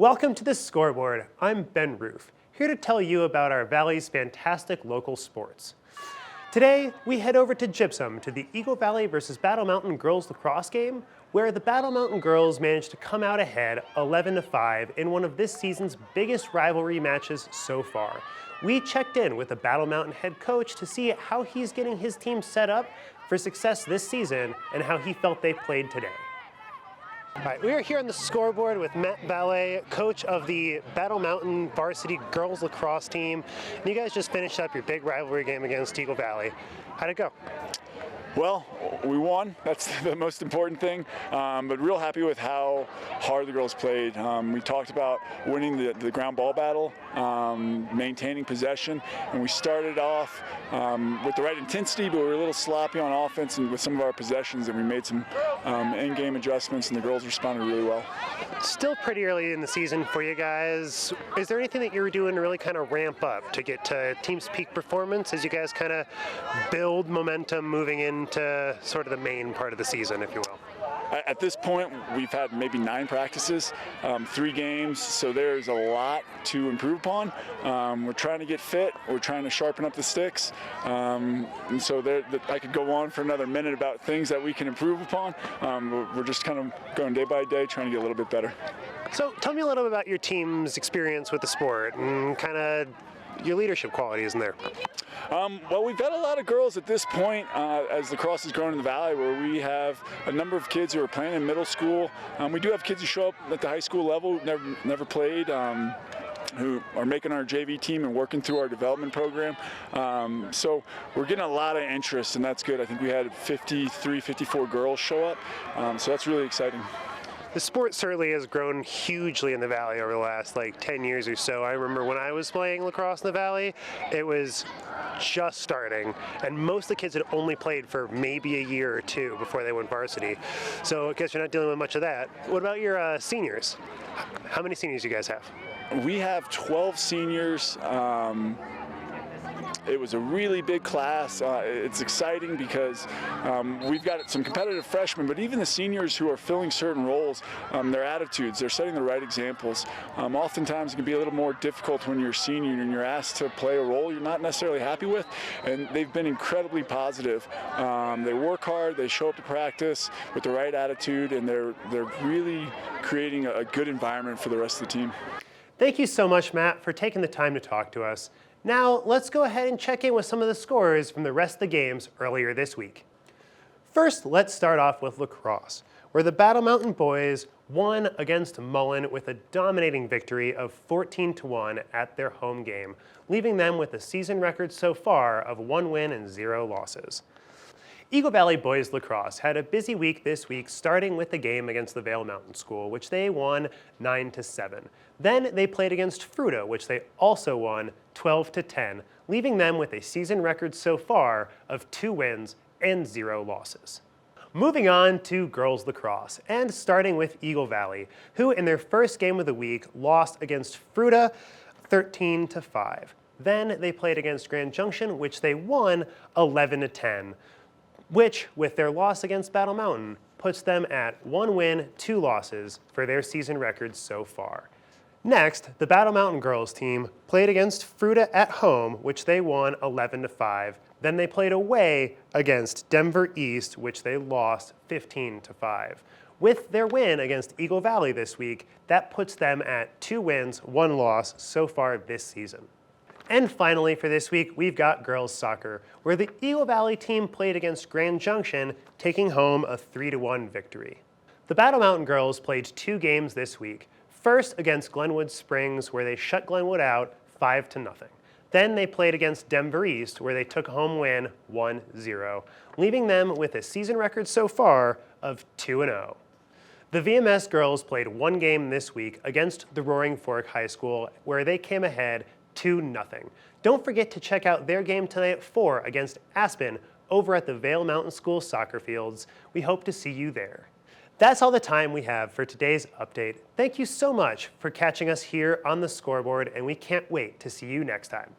Welcome to the Scoreboard. I'm Ben Roof, here to tell you about our Valley's fantastic local sports. Today, we head over to Gypsum to the Eagle Valley versus Battle Mountain girls lacrosse game, where the Battle Mountain girls managed to come out ahead 11-5 in one of this season's biggest rivalry matches so far. We checked in with the Battle Mountain head coach to see how he's getting his team set up for success this season and how he felt they played today. All right, we are here on the Scoreboard with Matt Vail, coach of the Battle Mountain varsity girls lacrosse team. And you guys just finished up your big rivalry game against Eagle Valley. How'd it go? Well, we won. That's the most important thing, but real happy with how hard the girls played. We talked about winning the ground ball battle, maintaining possession, and we started off with the right intensity, but we were a little sloppy on offense and with some of our possessions, and we made some in-game adjustments, and the girls responded really well. Still pretty early in the season for you guys. Is there anything that you were doing to really kind of ramp up to get to team's peak performance as you guys kind of build momentum moving into sort of the main part of the season, if you will? At this point, we've had maybe 9 practices, 3 games, so there's a lot to improve upon. We're trying to get fit. We're trying to sharpen up the sticks. And so I could go on for another minute about things that we can improve upon. We're just kind of going day by day, trying to get a little bit better. So tell me a little bit about your team's experience with the sport and kind of your leadership qualities in there. Well, we've got a lot of girls at this point as lacrosse has grown in the Valley, where we have a number of kids who are playing in middle school. We do have kids who show up at the high school level, never played, who are making our JV team and working through our development program. So we're getting a lot of interest, and that's good. I think we had 53, 54 girls show up, so that's really exciting. The sport certainly has grown hugely in the Valley over the last 10 years or so. I remember when I was playing lacrosse in the Valley, it was just starting, and most of the kids had only played for maybe a year or 2 before they went varsity. So I guess you're not dealing with much of that. What about your seniors? How many seniors do you guys have? We have 12 seniors. It was a really big class. It's exciting because we've got some competitive freshmen, but even the seniors who are filling certain roles, their attitudes, they're setting the right examples. Oftentimes it can be a little more difficult when you're a senior and you're asked to play a role you're not necessarily happy with, and they've been incredibly positive. They work hard, they show up to practice with the right attitude, and they're really creating a good environment for the rest of the team. Thank you so much, Matt, for taking the time to talk to us. Now, let's go ahead and check in with some of the scores from the rest of the games earlier this week. First, let's start off with lacrosse, where the Battle Mountain boys won against Mullen with a dominating victory of 14-1 at their home game, leaving them with a season record so far of 1 win and 0 losses. Eagle Valley boys lacrosse had a busy week this week, starting with the game against the Vail Mountain School, which they won 9-7. Then they played against Fruta, which they also won 12-10, leaving them with a season record so far of 2 wins and 0 losses. Moving on to girls lacrosse, and starting with Eagle Valley, who in their first game of the week lost against Fruta 13-5. Then they played against Grand Junction, which they won 11-10. Which, with their loss against Battle Mountain, puts them at 1 win, 2 losses for their season record so far. Next, the Battle Mountain girls team played against Fruta at home, which they won 11-5. Then they played away against Denver East, which they lost 15-5. With their win against Eagle Valley this week, that puts them at 2 wins, 1 loss so far this season. And finally for this week, we've got girls soccer, where the Eagle Valley team played against Grand Junction, taking home a 3-1 victory. The Battle Mountain girls played 2 games this week. First against Glenwood Springs, where they shut Glenwood out 5-0. Then they played against Denver East, where they took a home win 1-0, leaving them with a season record so far of 2-0. The VMS girls played 1 game this week against the Roaring Fork High School, where they came ahead 2-0. Don't forget to check out their game tonight at 4 against Aspen over at the Vail Mountain School soccer fields. We hope to see you there. That's all the time we have for today's update. Thank you so much for catching us here on the Scoreboard, and we can't wait to see you next time.